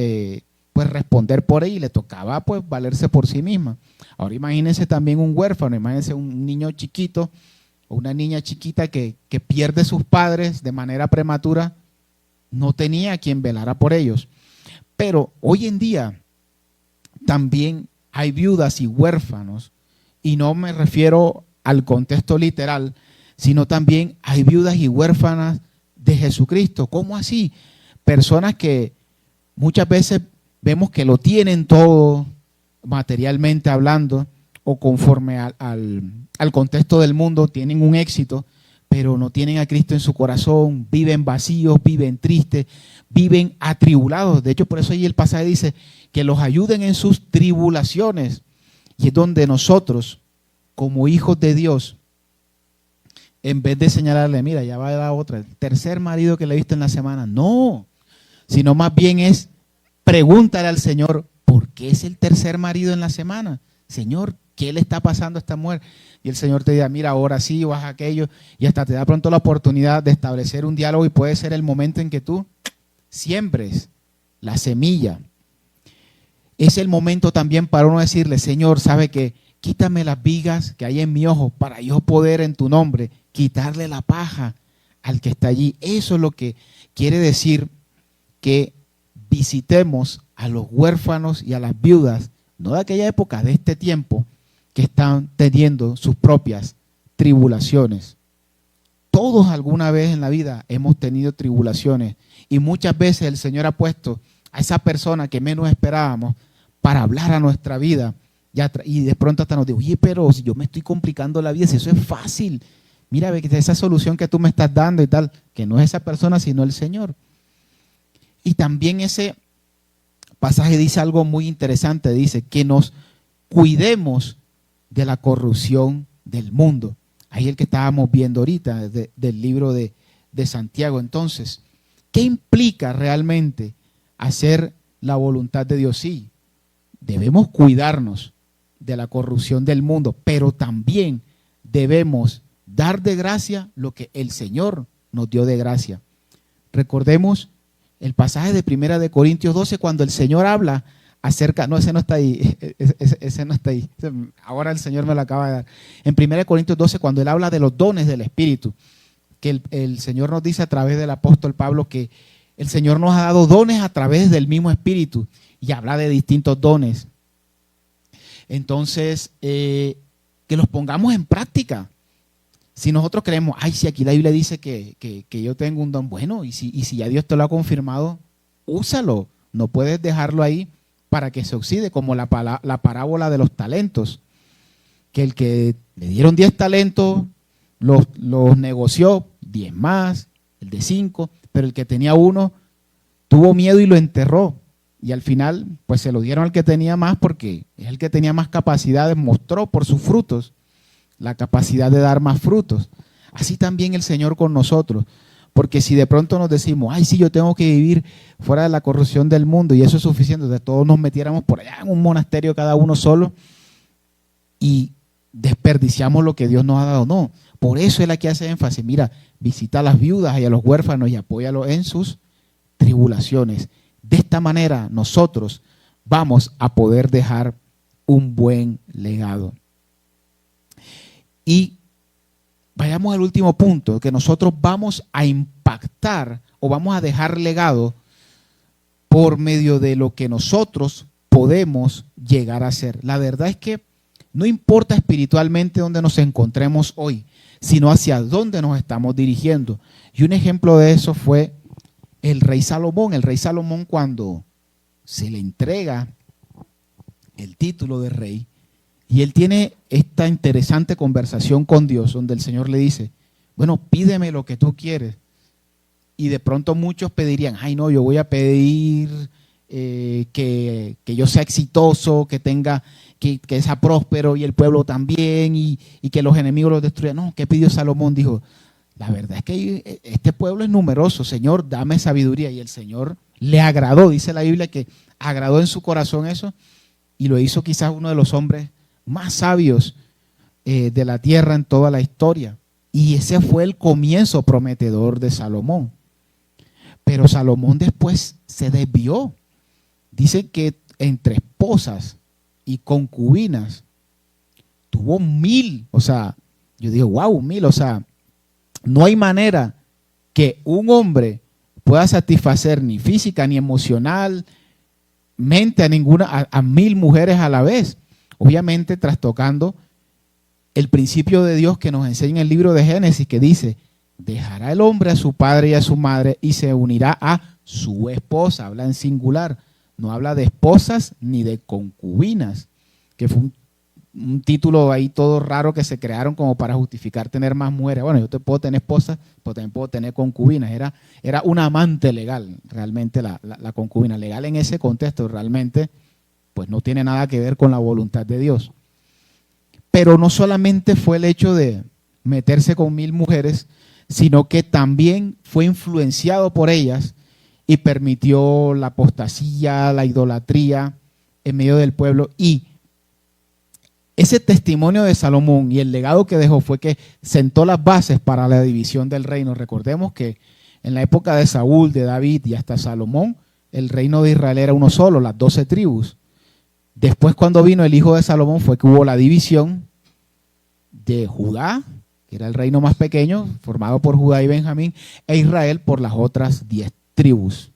Speaker 1: pues responder por ella y le tocaba pues valerse por sí misma. Ahora imagínense también un huérfano, imagínense un niño chiquito o una niña chiquita que pierde sus padres de manera prematura, no tenía a quien velara por ellos. Pero hoy en día también hay viudas y huérfanos, y no me refiero al contexto literal, sino también hay viudas y huérfanas de Jesucristo. ¿Cómo así? Personas que muchas veces vemos que lo tienen todo materialmente hablando o conforme al contexto del mundo, tienen un éxito, pero no tienen a Cristo en su corazón, viven vacíos, viven tristes, viven atribulados. De hecho, por eso ahí el pasaje dice que los ayuden en sus tribulaciones. Y es donde nosotros, como hijos de Dios, en vez de señalarle, mira, ya va la otra, el tercer marido que le viste en la semana, no, sino más bien es pregúntale al Señor, ¿por qué es el tercer marido en la semana? Señor, ¿qué le está pasando a esta mujer? Y el Señor te dirá, mira, ahora sí, o haz aquello, y hasta te da pronto la oportunidad de establecer un diálogo y puede ser el momento en que tú siembres la semilla. Es el momento también para uno decirle, Señor, ¿sabe qué? Quítame las vigas que hay en mi ojo para yo poder en tu nombre quitarle la paja al que está allí. Eso es lo que quiere decir que visitemos a los huérfanos y a las viudas, no de aquella época, de este tiempo, que están teniendo sus propias tribulaciones. Todos alguna vez en la vida hemos tenido tribulaciones y muchas veces el Señor ha puesto a esa persona que menos esperábamos para hablar a nuestra vida y de pronto hasta nos dice, oye, pero si yo me estoy complicando la vida, si eso es fácil, mira esa solución que tú me estás dando y tal, que no es esa persona sino el Señor. Y también ese pasaje dice algo muy interesante, dice que nos cuidemos de la corrupción del mundo. Ahí el que estábamos viendo ahorita del libro de Santiago. Entonces, ¿qué implica realmente hacer la voluntad de Dios? Sí, debemos cuidarnos de la corrupción del mundo, pero también debemos dar de gracia lo que el Señor nos dio de gracia. Recordemos el pasaje de 1 de Corintios 12, cuando el Señor habla acerca, no, ese no está ahí, ese no está ahí, ahora el Señor me lo acaba de dar. En 1 Corintios 12, cuando Él habla de los dones del Espíritu, que el Señor nos dice a través del apóstol Pablo que el Señor nos ha dado dones a través del mismo Espíritu, y habla de distintos dones. Entonces, que los pongamos en práctica. Si nosotros creemos, ay, si aquí la Biblia dice que yo tengo un don, bueno, y si ya Dios te lo ha confirmado, úsalo. No puedes dejarlo ahí para que se oxide, como la parábola de los talentos, que el que le dieron 10 talentos, los negoció, 10 más, el de 5, pero el que tenía 1 tuvo miedo y lo enterró. Y al final, pues se lo dieron al que tenía más porque es el que tenía más capacidades, mostró por sus frutos la capacidad de dar más frutos. Así también el Señor con nosotros. Porque si de pronto nos decimos, ay, sí, yo tengo que vivir fuera de la corrupción del mundo y eso es suficiente, de todos nos metiéramos por allá en un monasterio cada uno solo y desperdiciamos lo que Dios nos ha dado. No, por eso Él aquí hace énfasis, mira, visita a las viudas y a los huérfanos y apóyalos en sus tribulaciones. De esta manera nosotros vamos a poder dejar un buen legado. Y vayamos al último punto, que nosotros vamos a impactar o vamos a dejar legado por medio de lo que nosotros podemos llegar a ser. La verdad es que no importa espiritualmente dónde nos encontremos hoy, sino hacia dónde nos estamos dirigiendo. Y un ejemplo de eso fue el rey Salomón. El rey Salomón, cuando se le entrega el título de rey, y él tiene esta interesante conversación con Dios, donde el Señor le dice, bueno, pídeme lo que tú quieres. Y de pronto muchos pedirían, ay no, yo voy a pedir que yo sea exitoso, que tenga, que sea próspero y el pueblo también, y que los enemigos los destruyan. No, ¿qué pidió Salomón? Dijo, la verdad es que este pueblo es numeroso, Señor, dame sabiduría. Y el Señor le agradó, dice la Biblia que agradó en su corazón eso, y lo hizo quizás uno de los hombres más sabios de la tierra en toda la historia. Y ese fue el comienzo prometedor de Salomón. Pero Salomón después se desvió. Dice que entre esposas y concubinas tuvo 1000. O sea, yo digo, wow, 1000. O sea, no hay manera que un hombre pueda satisfacer ni física ni emocionalmente a 1000 mujeres a la vez. Obviamente trastocando el principio de Dios que nos enseña en el libro de Génesis, que dice, dejará el hombre a su padre y a su madre y se unirá a su esposa. Habla en singular, no habla de esposas ni de concubinas, que fue un título ahí todo raro que se crearon como para justificar tener más mujeres. Bueno, yo te puedo tener esposas, pero también puedo tener concubinas. Era un amante legal, realmente la concubina. Legal en ese contexto, realmente pues no tiene nada que ver con la voluntad de Dios. Pero no solamente fue el hecho de meterse con 1000 mujeres, sino que también fue influenciado por ellas y permitió la apostasía, la idolatría en medio del pueblo. Y ese testimonio de Salomón y el legado que dejó fue que sentó las bases para la división del reino. Recordemos que en la época de Saúl, de David y hasta Salomón, el reino de Israel era uno solo, las 12 tribus. Después, cuando vino el hijo de Salomón, fue que hubo la división de Judá, que era el reino más pequeño, formado por Judá y Benjamín, e Israel por las otras 10 tribus.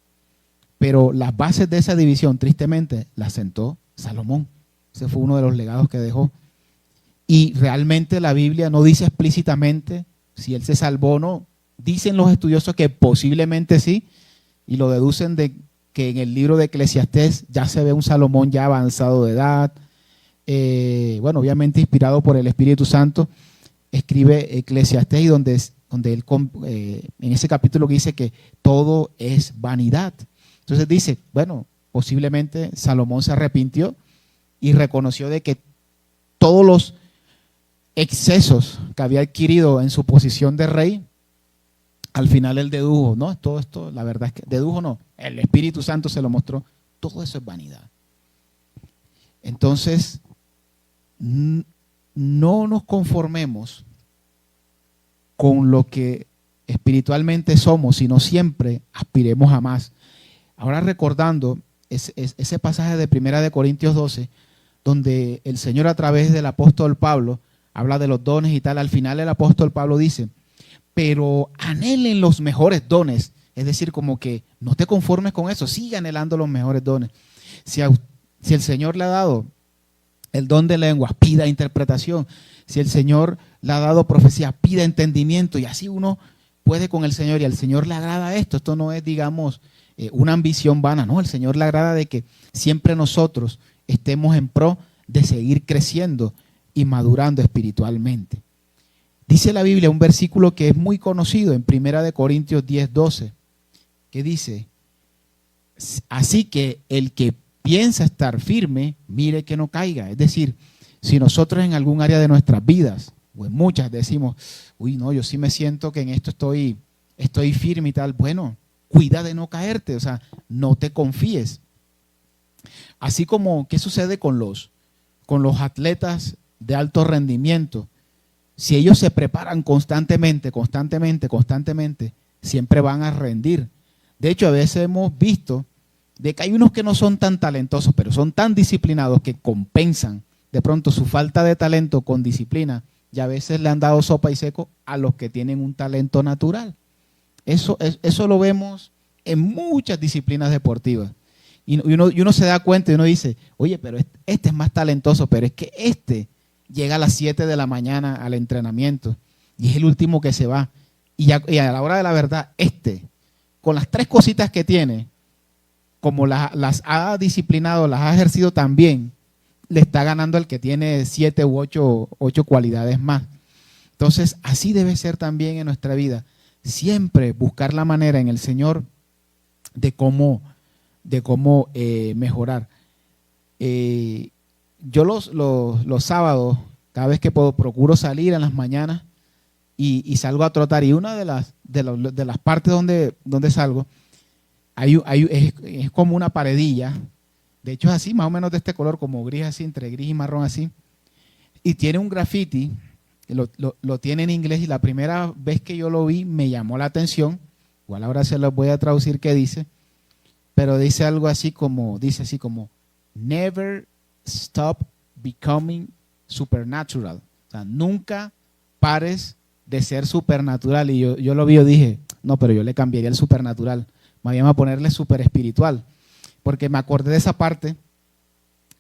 Speaker 1: Pero las bases de esa división, tristemente, las sentó Salomón. Ese fue uno de los legados que dejó. Y realmente la Biblia no dice explícitamente si él se salvó o no. Dicen los estudiosos que posiblemente sí, y lo deducen de que en el libro de Eclesiastés ya se ve un Salomón ya avanzado de edad, bueno, obviamente inspirado por el Espíritu Santo, escribe Eclesiastés, y donde él, en ese capítulo que dice que todo es vanidad. Entonces dice, bueno, posiblemente Salomón se arrepintió y reconoció de que todos los excesos que había adquirido en su posición de rey, al final él dedujo, no, todo esto, la verdad es que dedujo no, el Espíritu Santo se lo mostró, todo eso es vanidad. Entonces, no nos conformemos con lo que espiritualmente somos, sino siempre aspiremos a más. Ahora recordando ese pasaje de 1 Corintios 12, donde el Señor a través del apóstol Pablo habla de los dones y tal, al final el apóstol Pablo dice, pero anhelen los mejores dones. Es decir, como que no te conformes con eso, sigue anhelando los mejores dones. Si el Señor le ha dado el don de lenguas, pida interpretación. Si el Señor le ha dado profecía, pida entendimiento. Y así uno puede con el Señor y al Señor le agrada esto. Esto no es, digamos, una ambición vana. No, el Señor le agrada de que siempre nosotros estemos en pro de seguir creciendo y madurando espiritualmente. Dice la Biblia un versículo que es muy conocido en 1 Corintios 10:12, que dice, así que el que piensa estar firme, mire que no caiga. Es decir, si nosotros en algún área de nuestras vidas, o en muchas, decimos, uy, no, yo sí me siento que en esto estoy estoy firme y tal. Bueno, cuida de no caerte, o sea, no te confíes. Así como, ¿qué sucede con los atletas de alto rendimiento? Si ellos se preparan constantemente, siempre van a rendir. De hecho, a veces hemos visto de que hay unos que no son tan talentosos, pero son tan disciplinados que compensan de pronto su falta de talento con disciplina, y a veces le han dado sopa y seco a los que tienen un talento natural. Eso lo vemos en muchas disciplinas deportivas. Y uno se da cuenta y uno dice, oye, pero este es más talentoso, pero es que este llega a las 7 de la mañana al entrenamiento y es el último que se va. Y a la hora de la verdad, con las 3 cositas que tiene, como las ha disciplinado, las ha ejercido tan bien, le está ganando al que tiene 7 u 8 cualidades más. Entonces, así debe ser también en nuestra vida. Siempre buscar la manera en el Señor de cómo mejorar. Yo los sábados, cada vez que puedo, procuro salir en las mañanas y salgo a trotar. Y una de las partes donde salgo, es como una paredilla. De hecho es así, más o menos de este color, como gris así, entre gris y marrón así. Y tiene un graffiti, lo tiene en inglés, y la primera vez que yo lo vi me llamó la atención. Igual ahora se lo voy a traducir qué dice. Pero dice algo así como, never stop becoming supernatural. O sea, nunca pares de ser supernatural. Y yo lo vi y dije, no, pero yo le cambiaría el supernatural. Me había a ponerle super espiritual. Porque me acordé de esa parte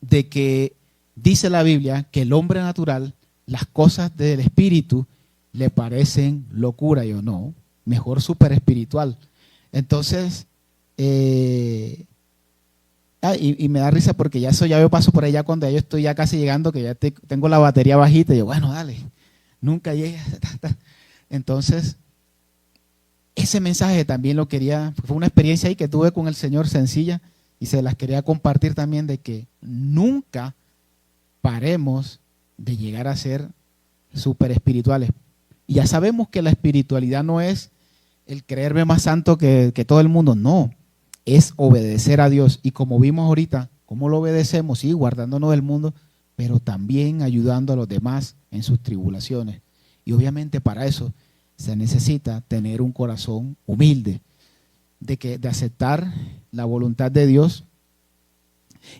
Speaker 1: de que dice la Biblia que el hombre natural, las cosas del espíritu le parecen locura. Yo no, mejor super espiritual. Entonces, y me da risa porque ya yo paso por allá cuando yo estoy ya casi llegando, que ya tengo la batería bajita, y yo, bueno, dale, nunca llegues. Entonces, ese mensaje también lo quería, fue una experiencia ahí que tuve con el Señor sencilla, y se las quería compartir también, de que nunca paremos de llegar a ser súper espirituales. Y ya sabemos que la espiritualidad no es el creerme más santo que todo el mundo, no. Es obedecer a Dios. Y como vimos ahorita, ¿cómo lo obedecemos? Sí, guardándonos del mundo, pero también ayudando a los demás en sus tribulaciones. Y obviamente para eso se necesita tener un corazón humilde, de aceptar la voluntad de Dios,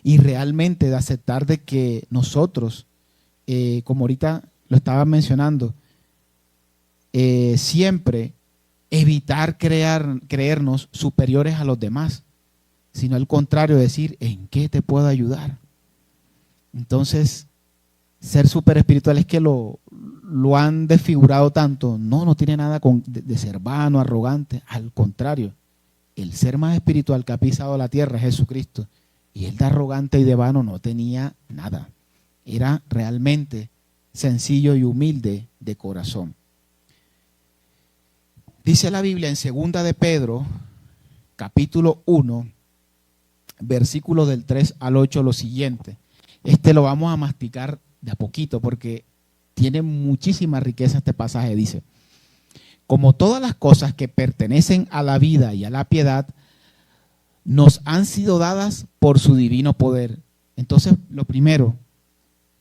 Speaker 1: y realmente de aceptar de que nosotros, como ahorita lo estaba mencionando, siempre evitar creernos superiores a los demás, sino al contrario, decir, ¿en qué te puedo ayudar? Entonces, ser súper espiritual es que lo han desfigurado tanto. No tiene nada de ser vano, arrogante. Al contrario, el ser más espiritual que ha pisado la tierra es Jesucristo. Y él de arrogante y de vano no tenía nada. Era realmente sencillo y humilde de corazón. Dice la Biblia en 2 de Pedro, capítulo 1, versículos del 3 al 8, lo siguiente. Lo vamos a masticar de a poquito porque tiene muchísima riqueza este pasaje. Dice, como todas las cosas que pertenecen a la vida y a la piedad, nos han sido dadas por su divino poder. Entonces, lo primero,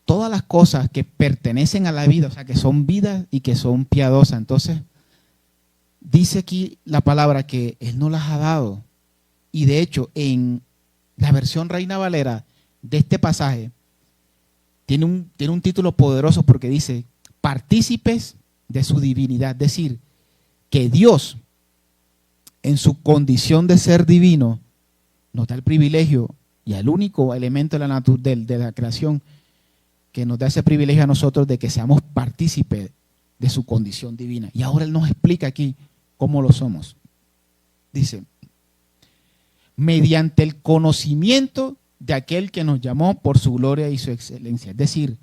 Speaker 1: todas las cosas que pertenecen a la vida, o sea, que son vidas y que son piadosas. Entonces, dice aquí la palabra que Él nos las ha dado. Y de hecho, en la versión Reina Valera de este pasaje, tiene un título poderoso porque dice, partícipes de su divinidad. Es decir, que Dios, en su condición de ser divino, nos da el privilegio, y el único elemento de la creación que nos da ese privilegio a nosotros, de que seamos partícipes de su condición divina. Y ahora Él nos explica aquí cómo lo somos. Dice, mediante el conocimiento de aquel que nos llamó por su gloria y su excelencia. Es decir,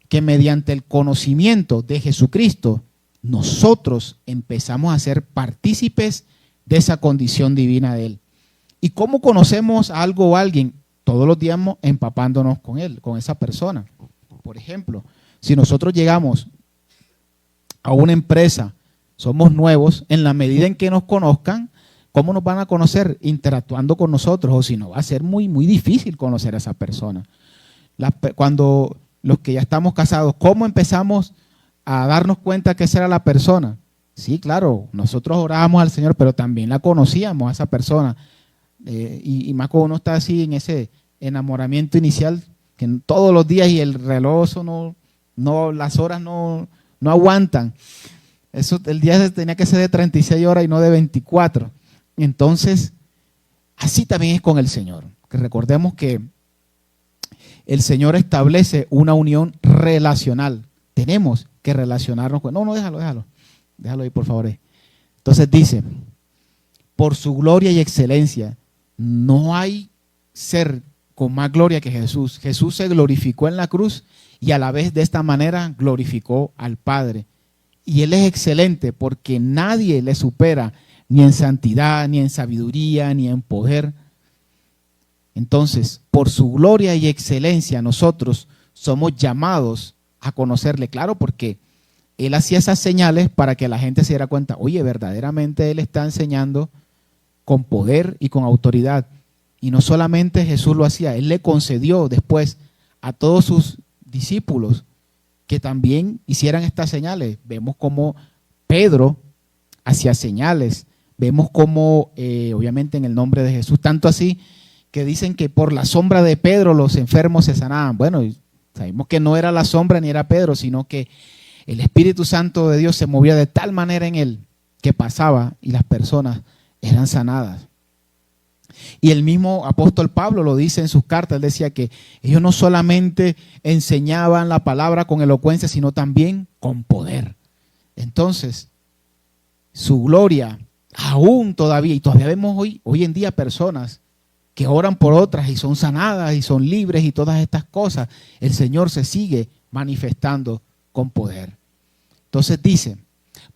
Speaker 1: que mediante el conocimiento de Jesucristo, nosotros empezamos a ser partícipes de esa condición divina de Él. ¿Y cómo conocemos a algo o a alguien? Todos los días empapándonos con Él, con esa persona. Por ejemplo, si nosotros llegamos a una empresa somos nuevos, en la medida en que nos conozcan, ¿cómo nos van a conocer? Interactuando con nosotros, o si no, va a ser muy, muy difícil conocer a esa persona. Cuando los que ya estamos casados, ¿cómo empezamos a darnos cuenta que esa era la persona? Sí, claro, nosotros orábamos al Señor, pero también la conocíamos a esa persona. Y más cuando uno está así en ese enamoramiento inicial, que todos los días y el reloj, las horas no aguantan. Eso, el día tenía que ser de 36 horas y no de 24. Entonces, así también es con el Señor. Que recordemos que el Señor establece una unión relacional. Tenemos que relacionarnos con... No, déjalo ahí, por favor. Entonces dice, por su gloria y excelencia, no hay ser con más gloria que Jesús. Jesús se glorificó en la cruz y a la vez de esta manera glorificó al Padre. Y Él es excelente porque nadie le supera ni en santidad, ni en sabiduría, ni en poder. Entonces, por su gloria y excelencia, nosotros somos llamados a conocerle, claro, porque Él hacía esas señales para que la gente se diera cuenta, oye, verdaderamente Él está enseñando con poder y con autoridad. Y no solamente Jesús lo hacía, Él le concedió después a todos sus discípulos que también hicieran estas señales. Vemos cómo Pedro hacía señales, vemos cómo, obviamente en el nombre de Jesús, tanto así que dicen que por la sombra de Pedro los enfermos se sanaban. Bueno, sabemos que no era la sombra ni era Pedro, sino que el Espíritu Santo de Dios se movía de tal manera en él que pasaba y las personas eran sanadas. Y el mismo apóstol Pablo lo dice en sus cartas, él decía que ellos no solamente enseñaban la palabra con elocuencia, sino también con poder. Entonces, su gloria, aún todavía, y todavía vemos hoy en día personas que oran por otras y son sanadas y son libres y todas estas cosas, el Señor se sigue manifestando con poder. Entonces dice,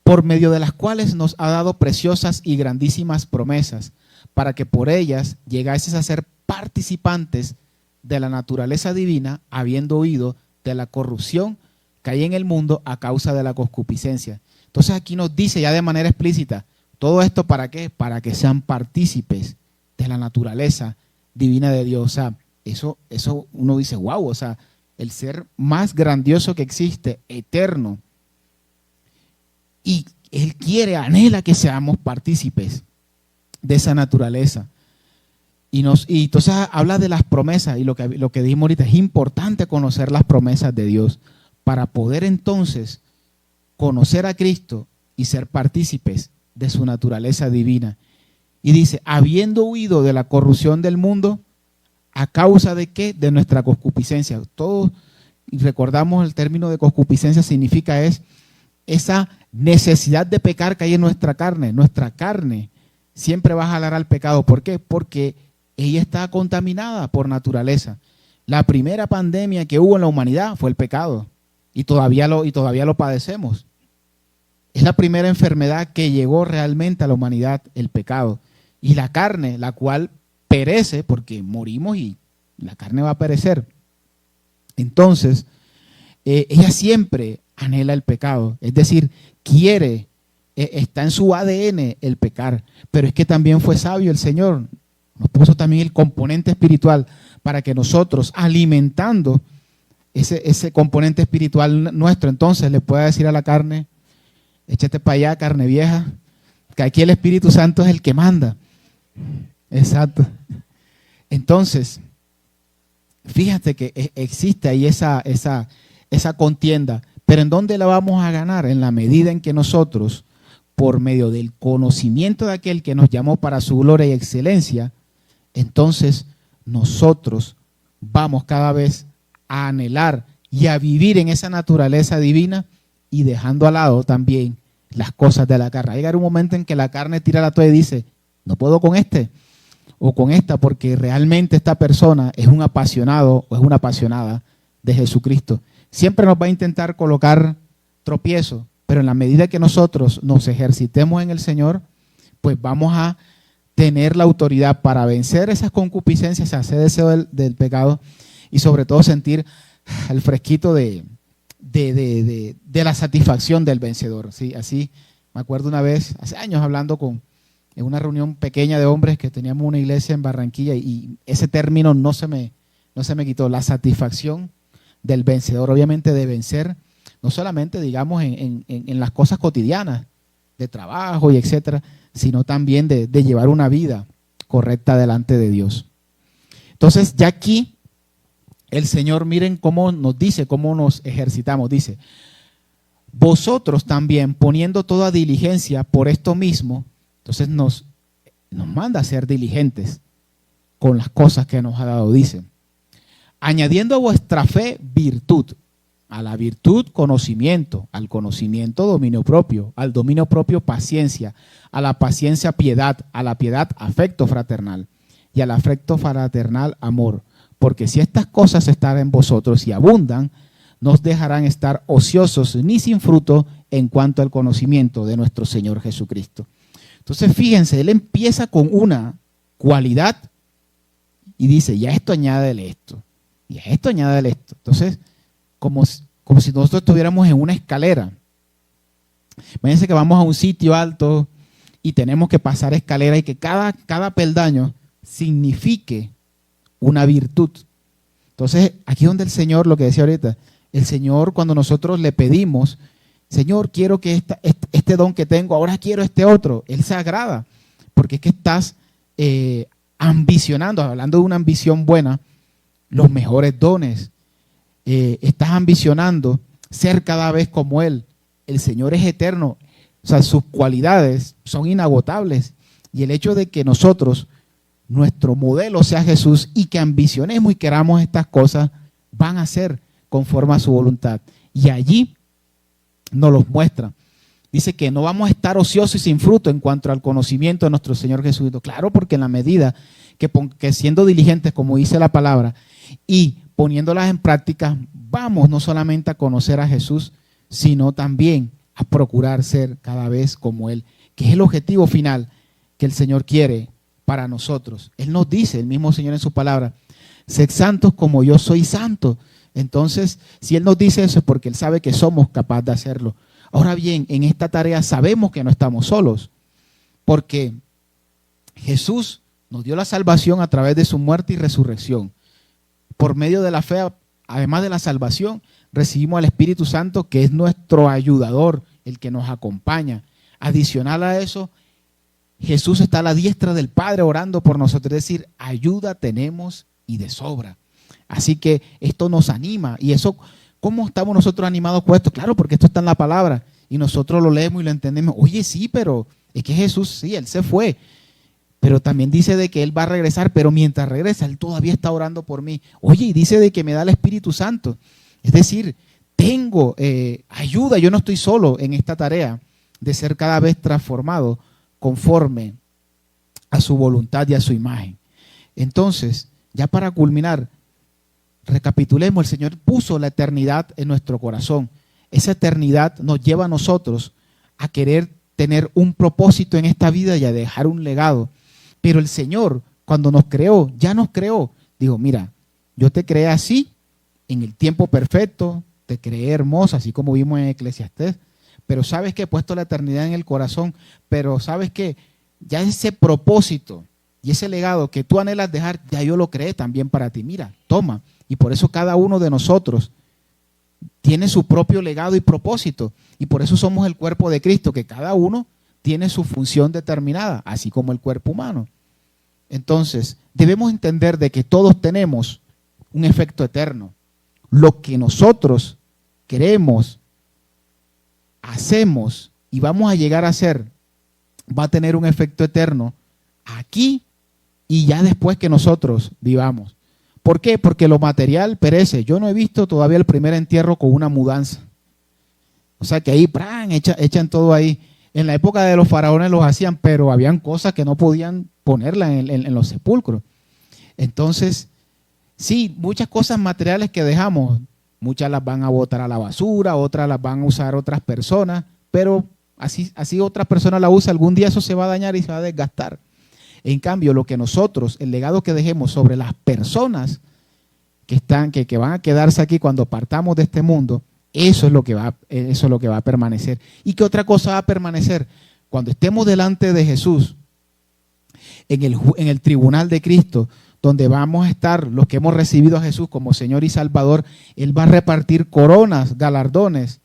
Speaker 1: por medio de las cuales nos ha dado preciosas y grandísimas promesas, para que por ellas llegases a ser participantes de la naturaleza divina, habiendo huido de la corrupción que hay en el mundo a causa de la concupiscencia. Entonces aquí nos dice ya de manera explícita, ¿todo esto para qué? Para que sean partícipes de la naturaleza divina de Dios. O sea, eso uno dice, wow, o sea, el ser más grandioso que existe, eterno. Y Él anhela que seamos partícipes de esa naturaleza. Y entonces habla de las promesas, y lo que dijimos ahorita, es importante conocer las promesas de Dios para poder entonces conocer a Cristo y ser partícipes de su naturaleza divina. Y dice, habiendo huido de la corrupción del mundo, ¿a causa de qué? De nuestra concupiscencia. Todos recordamos el término de concupiscencia, significa esa necesidad de pecar que hay en nuestra carne. Nuestra carne siempre va a jalar al pecado. ¿Por qué? Porque ella está contaminada por naturaleza. La primera pandemia que hubo en la humanidad fue el pecado. Y todavía lo padecemos. Es la primera enfermedad que llegó realmente a la humanidad, el pecado. Y la carne, la cual perece, porque morimos y la carne va a perecer. Entonces, ella siempre anhela el pecado. Es decir, quiere, está en su ADN el pecar. Pero es que también fue sabio el Señor. Nos puso también el componente espiritual para que nosotros, alimentando ese componente espiritual nuestro, entonces le pueda decir a la carne, échate para allá, carne vieja, que aquí el Espíritu Santo es el que manda. Exacto. Entonces, fíjate que existe ahí esa contienda, pero ¿en dónde la vamos a ganar? En la medida en que nosotros, por medio del conocimiento de aquel que nos llamó para su gloria y excelencia, entonces nosotros vamos cada vez a anhelar y a vivir en esa naturaleza divina y dejando al lado también las cosas de la carne. Va a llegar un momento en que la carne tira la toalla y dice, no puedo con este o con esta, porque realmente esta persona es un apasionado o es una apasionada de Jesucristo. Siempre nos va a intentar colocar tropiezo, pero en la medida que nosotros nos ejercitemos en el Señor, pues vamos a tener la autoridad para vencer esas concupiscencias, ese deseo del pecado y sobre todo sentir el fresquito de la satisfacción del vencedor. ¿Sí? Así Me acuerdo una vez, hace años, hablando en una reunión pequeña de hombres que teníamos una iglesia en Barranquilla y ese término no se me quitó, la satisfacción del vencedor, obviamente de vencer, no solamente digamos en las cosas cotidianas, de trabajo y etcétera, sino también de llevar una vida correcta delante de Dios. Entonces ya aquí el Señor, miren cómo nos dice, cómo nos ejercitamos, dice, vosotros también poniendo toda diligencia por esto mismo, entonces nos manda a ser diligentes con las cosas que nos ha dado, dice, añadiendo a vuestra fe virtud, a la virtud conocimiento, al conocimiento dominio propio, al dominio propio paciencia, a la paciencia piedad, a la piedad afecto fraternal y al afecto fraternal amor. Porque si estas cosas están en vosotros y abundan, no os dejarán estar ociosos ni sin fruto en cuanto al conocimiento de nuestro Señor Jesucristo. Entonces fíjense, él empieza con una cualidad y dice, ya esto añádele esto, y a esto añádele esto. Entonces, como si nosotros estuviéramos en una escalera. Imagínense que vamos a un sitio alto y tenemos que pasar escalera y que cada peldaño signifique una virtud. Entonces, aquí donde el Señor, lo que decía ahorita, el Señor cuando nosotros le pedimos, Señor, quiero que este don que tengo, ahora quiero este otro, Él se agrada, porque es que estás ambicionando, hablando de una ambición buena, los mejores dones. Estás ambicionando ser cada vez como Él. El Señor es eterno, o sea, sus cualidades son inagotables. Y el hecho de que nosotros, nuestro modelo sea Jesús y que ambicionemos y queramos estas cosas, van a ser conforme a su voluntad. Y allí nos los muestra. Dice que no vamos a estar ociosos y sin fruto en cuanto al conocimiento de nuestro Señor Jesucristo. Claro, porque en la medida que siendo diligentes, como dice la palabra, y poniéndolas en práctica, vamos no solamente a conocer a Jesús, sino también a procurar ser cada vez como Él, que es el objetivo final que el Señor quiere para nosotros. Él nos dice, el mismo Señor en su palabra, sed santos como yo soy santo. Entonces, si Él nos dice eso es porque Él sabe que somos capaces de hacerlo. Ahora bien, en esta tarea sabemos que no estamos solos, porque Jesús nos dio la salvación a través de su muerte y resurrección. Por medio de la fe, además de la salvación, recibimos al Espíritu Santo, que es nuestro ayudador, el que nos acompaña. Adicional a eso, Jesús está a la diestra del Padre orando por nosotros, es decir, ayuda tenemos y de sobra. Así que esto nos anima. Y eso, ¿cómo estamos nosotros animados por esto? Claro, porque esto está en la palabra y nosotros lo leemos y lo entendemos. Oye, sí, pero es que Jesús, sí, Él se fue. Pero también dice de que Él va a regresar, pero mientras regresa, Él todavía está orando por mí. Oye, y dice de que me da el Espíritu Santo. Es decir, tengo ayuda, yo no estoy solo en esta tarea de ser cada vez transformado conforme a su voluntad y a su imagen. Entonces, ya para culminar, recapitulemos, el Señor puso la eternidad en nuestro corazón. Esa eternidad nos lleva a nosotros a querer tener un propósito en esta vida y a dejar un legado. Pero el Señor, cuando nos creó, ya nos creó. Dijo, mira, yo te creé así, en el tiempo perfecto, te creé hermosa, así como vimos en Eclesiastés. Pero sabes que he puesto la eternidad en el corazón, pero sabes que ya ese propósito y ese legado que tú anhelas dejar, ya yo lo creé también para ti. Mira, toma. Y por eso cada uno de nosotros tiene su propio legado y propósito. Y por eso somos el cuerpo de Cristo, que cada uno tiene su función determinada, así como el cuerpo humano. Entonces, debemos entender de que todos tenemos un efecto eterno. Lo que nosotros queremos, hacemos y vamos a llegar a hacer, va a tener un efecto eterno aquí y ya después que nosotros vivamos. ¿Por qué? Porque lo material perece. Yo no he visto todavía el primer entierro con una mudanza. O sea que ahí echan todo ahí. En la época de los faraones los hacían, pero habían cosas que no podían ponerlas en los sepulcros. Entonces, sí, muchas cosas materiales que dejamos, muchas las van a botar a la basura, otras las van a usar otras personas, pero así otras personas la usan, algún día eso se va a dañar y se va a desgastar. En cambio, lo que nosotros, el legado que dejemos sobre las personas que van a quedarse aquí cuando partamos de este mundo, Eso es lo que va a permanecer. ¿Y qué otra cosa va a permanecer? Cuando estemos delante de Jesús, en el tribunal de Cristo, donde vamos a estar los que hemos recibido a Jesús como Señor y Salvador, Él va a repartir coronas, galardones,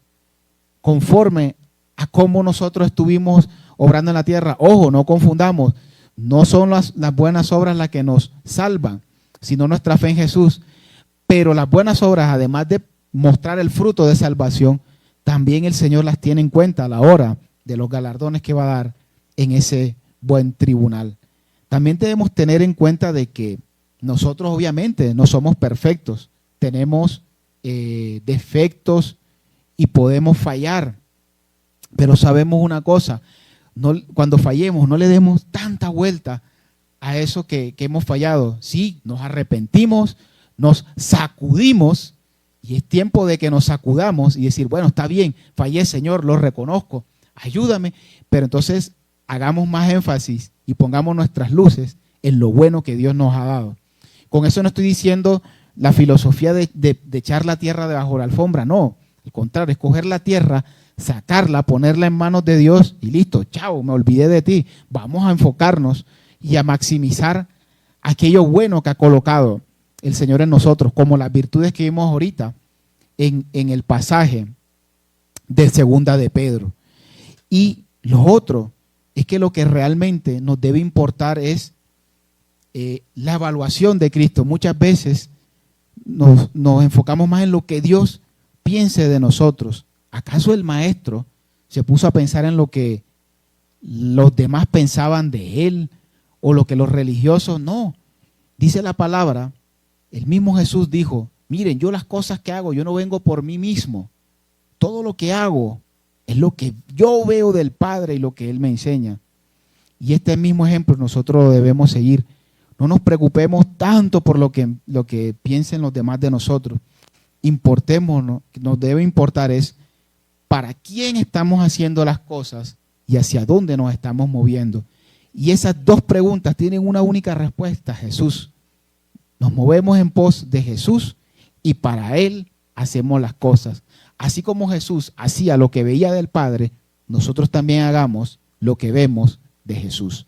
Speaker 1: conforme a cómo nosotros estuvimos obrando en la tierra. Ojo, no confundamos, no son las buenas obras las que nos salvan, sino nuestra fe en Jesús. Pero las buenas obras, además de mostrar el fruto de salvación, también el Señor las tiene en cuenta a la hora de los galardones que va a dar en ese buen tribunal. También debemos tener en cuenta de que nosotros obviamente no somos perfectos, tenemos defectos y podemos fallar, pero sabemos una cosa, cuando fallemos no le demos tanta vuelta a eso que hemos fallado. Sí, nos arrepentimos, nos sacudimos y es tiempo de que nos sacudamos y decir, bueno, está bien, fallé, Señor, lo reconozco, ayúdame, pero entonces hagamos más énfasis y pongamos nuestras luces en lo bueno que Dios nos ha dado. Con eso no estoy diciendo la filosofía de echar la tierra debajo de la alfombra, no, al contrario, es coger la tierra, sacarla, ponerla en manos de Dios y listo, chao, me olvidé de ti. Vamos a enfocarnos y a maximizar aquello bueno que ha colocado el Señor en nosotros, como las virtudes que vimos ahorita en el pasaje de Segunda de Pedro. Y lo otro es que lo que realmente nos debe importar es la evaluación de Cristo. Muchas veces nos enfocamos más en lo que Dios piense de nosotros. ¿Acaso el maestro se puso a pensar en lo que los demás pensaban de él o lo que los religiosos? No. Dice la palabra, el mismo Jesús dijo, miren, yo las cosas que hago, yo no vengo por mí mismo. Todo lo que hago es lo que yo veo del Padre y lo que Él me enseña. Y este mismo ejemplo nosotros lo debemos seguir. No nos preocupemos tanto por lo que piensen los demás de nosotros. Importémonos, nos debe importar es para quién estamos haciendo las cosas y hacia dónde nos estamos moviendo. Y esas dos preguntas tienen una única respuesta, Jesús. Nos movemos en pos de Jesús y para Él hacemos las cosas. Así como Jesús hacía lo que veía del Padre, nosotros también hagamos lo que vemos de Jesús.